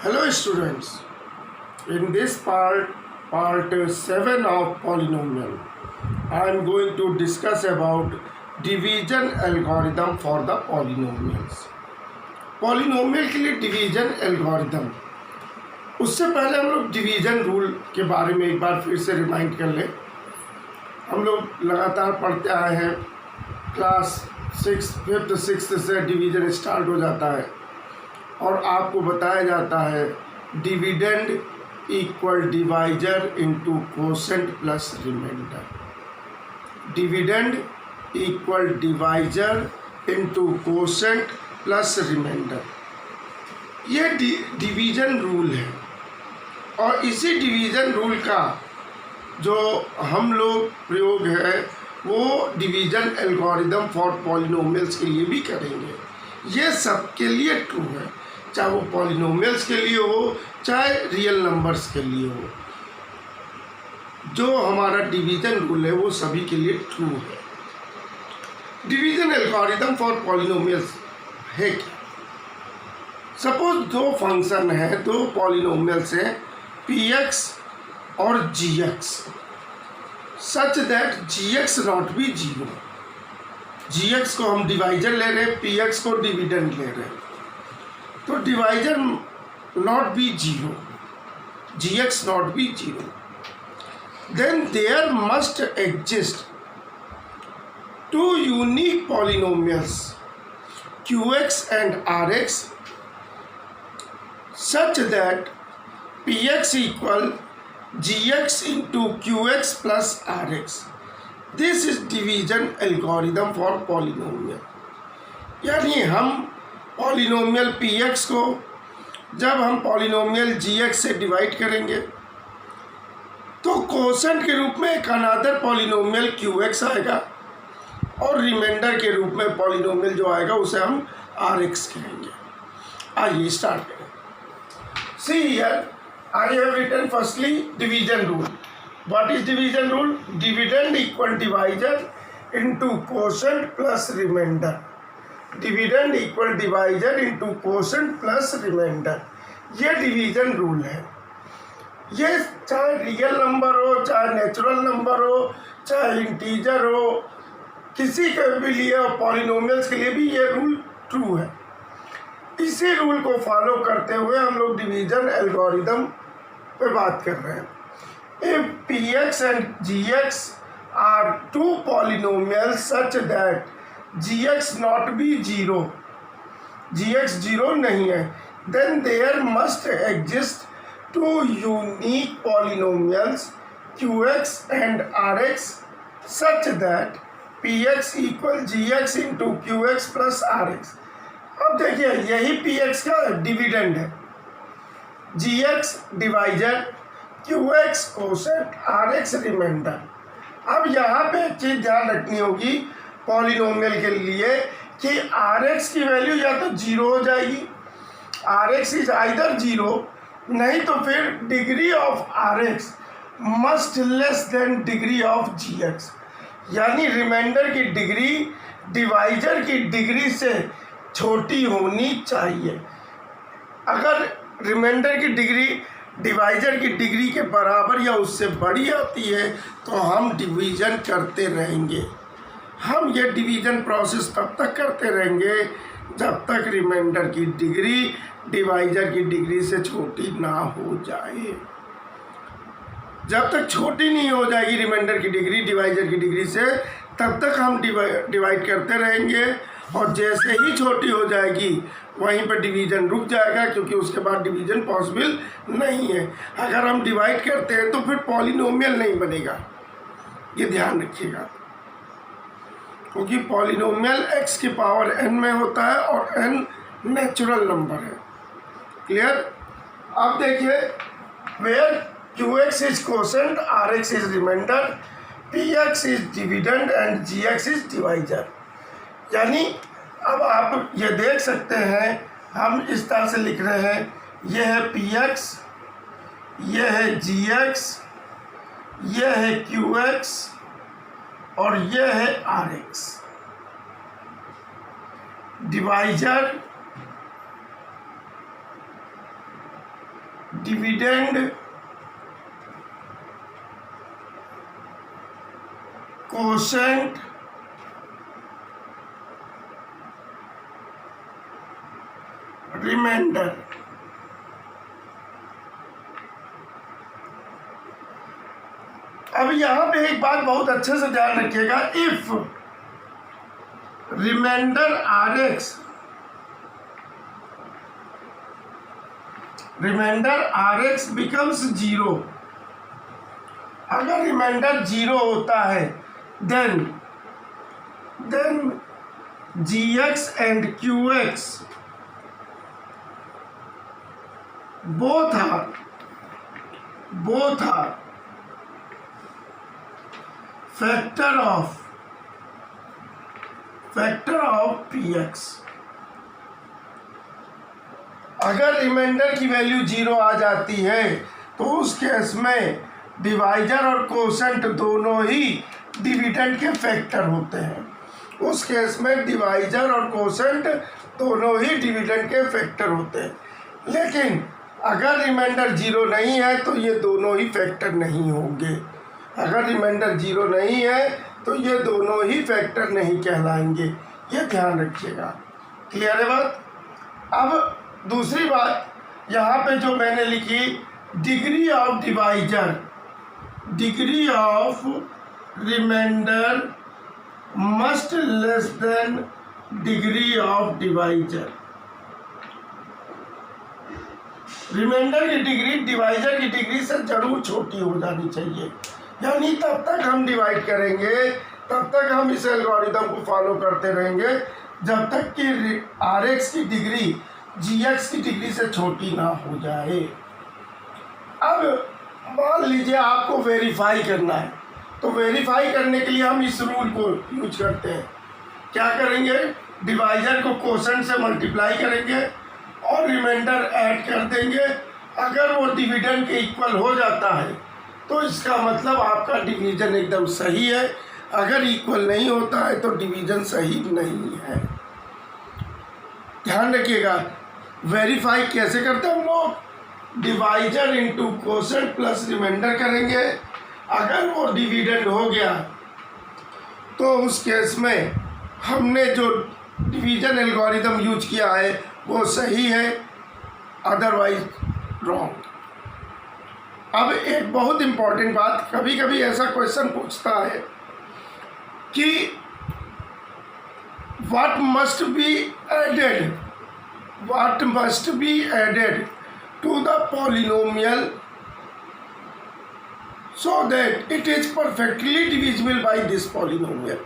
Hello students, in this part 7 of polynomial, I am going to discuss about division algorithm for the polynomials. Polynomial के लिए division algorithm, उससे पहले हम लोग division rule के बारे में एक बार फिर से रिमाइंड कर लें। हम लोग लगातार पढ़ते आए हैं, क्लास 5th 6th से डिवीज़न स्टार्ट हो जाता है और आपको बताया जाता है dividend equal divisor into quotient plus remainder. Dividend equal divisor into quotient plus remainder, ये डिवीज़न रूल है। और इसी डिवीज़न रूल का जो हम लोग प्रयोग है वो डिवीज़न एल्गोरिदम फॉर पॉलिनोमियल्स के लिए भी करेंगे। ये सबके लिए ट्रू है, चाहे वो पॉलिनोमियल्स के लिए हो चाहे रियल नंबर्स के लिए हो। जो हमारा डिवीज़न रूल है वो सभी के लिए ट्रू है। डिवीज़न एल्गोरिदम फॉर पॉलिनोमियल्स है क्या? सपोज दो फंक्शन है, दो पॉलिनोमियल्स हैं px और gx, such that gx not be zero. gx को हम डिवाइजर ले रहे हैं, px को डिविडेंड ले रहे हैं, तो divisor not be zero, gx not be zero, then there must exist two unique polynomials qx and rx such that px equal gx into qx plus rx. This is division algorithm for polynomial. यानी हम polynomial px को जब हम polynomial gx से divide करेंगे तो quotient के रूप में एक अनदर पॉलिनोमियल qx आएगा और रिमाइंडर के रूप में पॉलिनोमियल जो आएगा उसे हम rx कहेंगे। आइए स्टार्ट करें। See here, I have written firstly division rule. What is division rule? Dividend equal divisor into quotient plus remainder. Dividend equal divisor into quotient plus remainder. ये डिवीजन रूल है। ये चाहे रियल नंबर हो, चाहे natural number हो, चाहे integer हो, किसी के भी लिए पॉलिनोमियल्स के लिए भी ये रूल ट्रू है। इसी रूल को फॉलो करते हुए हम लोग डिवीजन एल्गोरिदम पे बात कर रहे हैं। If px and gx are two polynomials such that gx not be zero, gx zero नहीं है, then there must exist two unique polynomials qx and rx such that px equal gx into qx plus rx। अब देखिए यही px का dividend है, gx divisor, qx quotient, rx remainder. अब यहाँ पे एक चीज़ ध्यान रखनी होगी पॉलिनोमियल के लिए कि rx की वैल्यू या तो जीरो हो जाएगी, rx इज आइदर जीरो, नहीं तो फिर degree of rx must less than degree of gx। यानी रिमाइंडर की डिग्री डिवाइजर की डिग्री से छोटी होनी चाहिए। अगर रिमाइंडर की डिग्री डिवाइजर की डिग्री के बराबर या उससे बड़ी आती है तो हम डिवीज़न करते रहेंगे। हम ये डिवीज़न प्रोसेस तब तक करते रहेंगे जब तक रिमाइंडर की डिग्री डिवाइजर की डिग्री से छोटी ना हो जाए। जब तक छोटी नहीं हो जाएगी रिमाइंडर की डिग्री डिवाइजर की डिग्री से, तब तक हम डिवाइड करते रहेंगे, और जैसे ही छोटी हो जाएगी वहीं पर डिवीज़न रुक जाएगा, क्योंकि उसके बाद डिवीज़न पॉसिबल नहीं है। अगर हम डिवाइड करते हैं तो फिर पॉलिनोमियल नहीं बनेगा, ये ध्यान रखिएगा, क्योंकि पॉलिनोमियल x की पावर n में होता है और n नेचुरल नंबर है। क्लियर? अब देखिए, where qx is quotient, rx is remainder, px is dividend and gx is divisor. यानी अब आप ये देख सकते हैं, हम इस तरह से लिख रहे हैं, यह है px, यह है gx, यह है qx और यह है rx। Divisor dividend quotient remainder. अब यहां पे एक बात बहुत अच्छे से ध्यान रखिएगा, if remainder r x becomes zero, अगर रिमाइंडर जीरो होता है then g x and q x both are factor of px। अगर रिमाइंडर की वैल्यू जीरो आ जाती है तो उस केस में डिवाइजर और कोशेंट दोनों ही डिविडेंड के फैक्टर होते हैं। उस केस में डिवाइजर और कोशेंट दोनों ही डिविडेंड के फैक्टर होते हैं। लेकिन अगर रिमाइंडर जीरो नहीं है तो ये दोनों ही फैक्टर नहीं होंगे। अगर रिमाइंडर जीरो नहीं है तो ये दोनों ही फैक्टर नहीं कहलाएंगे, ये ध्यान रखिएगा। क्लियर है बात? अब दूसरी बात यहाँ पे जो मैंने लिखी, degree of divisor, degree of remainder must less than degree of divisor. Remainder की डिग्री डिवाइजर की डिग्री से जरूर छोटी हो जानी चाहिए, यानी तब तक हम डिवाइड करेंगे, तब तक हम इस एल्गोरिदम को फॉलो करते रहेंगे जब तक कि आर एक्स की डिग्री जी एक्स की डिग्री से छोटी ना हो जाए। अब मान लीजिए आपको वेरीफाई करना है, तो वेरीफाई करने के लिए हम इस रूल को यूज करते हैं। क्या करेंगे? डिवाइजर को कोशेंट से मल्टीप्लाई करेंगे और रिमाइंडर ऐड कर देंगे। अगर वो डिविडेंड के इक्वल हो जाता है तो इसका मतलब आपका डिवीजन एकदम सही है, अगर इक्वल नहीं होता है तो डिवीजन सही नहीं है। ध्यान रखिएगा। वेरीफाई कैसे करते हैं हम लोग? Divisor into quotient plus remainder करेंगे। अगर वो डिविडेंड हो गया तो उस केस में हमने जो डिवीजन एल्गोरिदम यूज किया है वो सही है, अदरवाइज रॉन्ग। अब एक बहुत इम्पॉर्टेंट बात, कभी कभी ऐसा क्वेश्चन पूछता है कि what must be added to the polynomial so that it is perfectly divisible by this polynomial.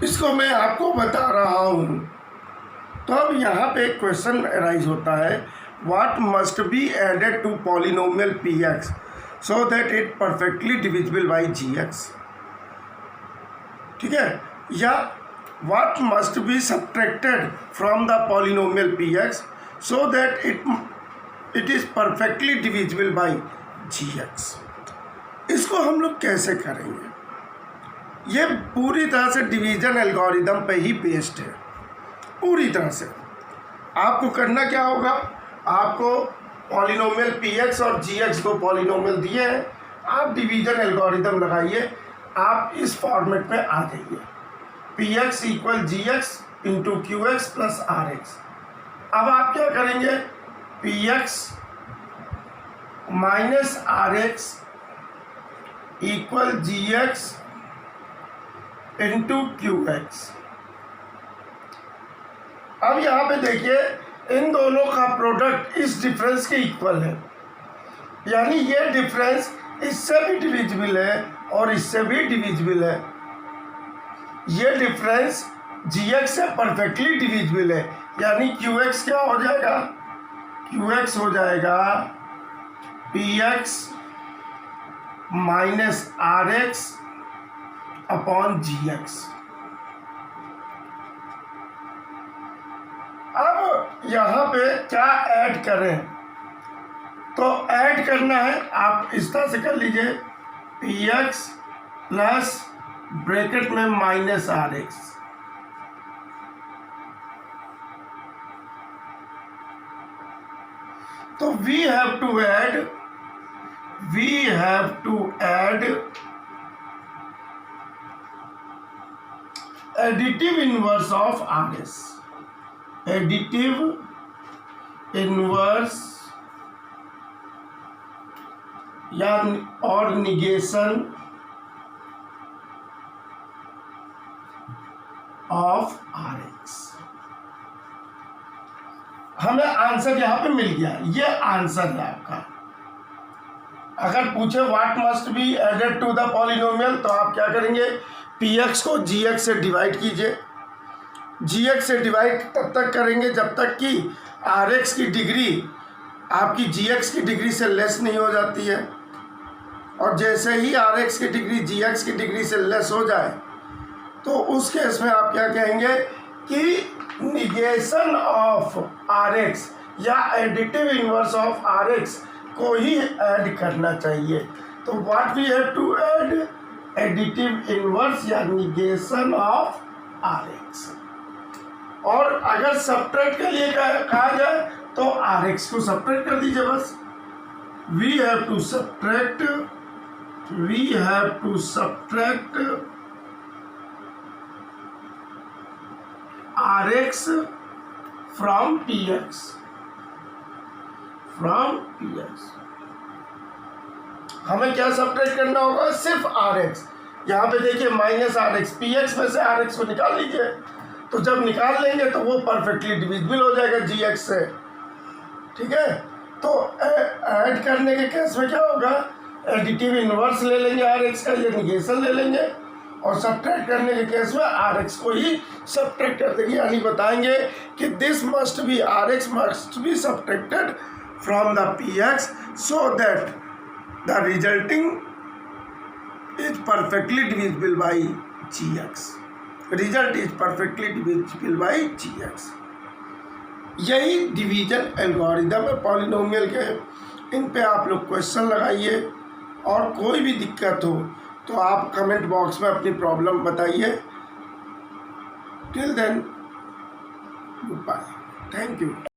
इसको मैं आपको बता रहा हूँ। तो अब यहाँ पे एक क्वेश्चन अराइज होता है, what must be added to polynomial p x so that it perfectly divisible by g x. ठीक है? या what must be subtracted from the polynomial p x so that it is perfectly divisible by g x. इसको हम लोग कैसे करेंगे? ये पूरी तरह से डिवीजन एल्गोरिदम पे ही बेस्ड है, पूरी तरह से। आपको करना क्या होगा? आपको पॉलिनोमियल पी एक्स और जी एक्स को पॉलिनोमियल दिए हैं, आप डिवीजन एल्गोरिदम लगाइए, आप इस फॉर्मेट पे आ जाइए, p x equal g x into q x plus r x. अब आप क्या करेंगे? P x minus r x equal g x into q x. अब यहाँ पे देखिए, इन दोनों का प्रोडक्ट इस डिफरेंस के इक्वल है, यानी ये डिफरेंस इससे भी डिविजिबल है और इससे भी डिविजिबल है। ये डिफरेंस जी एक्स से परफेक्टली डिविजिबल है, यानी क्यू एक्स क्या हो जाएगा? क्यू एक्स हो जाएगा p x minus r x upon g x. अब यहाँ पे क्या ऐड करें? तो ऐड करना है, आप इस तरह से कर लीजिए, पी एक्स प्लस ब्रैकेट में माइनस आर एक्स। तो we have to add additive inverse of r s, additive inverse या और निगेशन ऑफ आर एक्स। हमें आंसर यहां पे मिल गया, ये आंसर है आपका। अगर पूछे what must be added to the polynomial तो आप क्या करेंगे, पी एक्स को जी एक्स से डिवाइड कीजिए। जी एक्स से डिवाइड तब तक करेंगे जब तक कि आर एक्स की डिग्री आपकी जी एक्स की डिग्री से लेस नहीं हो जाती है, और जैसे ही आर एक्स की डिग्री जी एक्स की डिग्री से लेस हो जाए तो उस केस में आप क्या कहेंगे कि निगेशन ऑफ आर एक्स या additive inverse of r x को ही ऐड करना चाहिए। तो what we have to add, additive inverse या निगेशन ऑफ आर एक्स। और अगर सब्ट्रैक्ट के लिए कहा जाए तो आर एक्स को सब्ट्रैक्ट कर दीजिए बस। We have to subtract r x from p x, हमें क्या सब्ट्रैक्ट करना होगा, सिर्फ आर एक्स। यहाँ पे देखिए minus r x, p x में से आर एक्स को निकाल लीजिए। तो जब निकाल लेंगे तो वो परफेक्टली डिविजिबल हो जाएगा जी एक्स से, ठीक है। तो ऐड करने के केस में क्या होगा, एडिटिव इनवर्स ले लेंगे आर एक्स का, या निगेशन ले लेंगे, और सब्ट्रैक्ट करने के केस में आर एक्स को ही सब्ट्रैक्ट कर देंगे, यानी बताएंगे कि this must be, r x must be subtracted from the p x so that the resulting is perfectly divisible by g x, result is perfectly divisible by g x. यही division algorithm है polynomial के। इन पे आप लोग question लगाइए, और कोई भी दिक्कत हो तो आप कमेंट बॉक्स में अपनी प्रॉब्लम बताइए। Till then, good bye, thank you.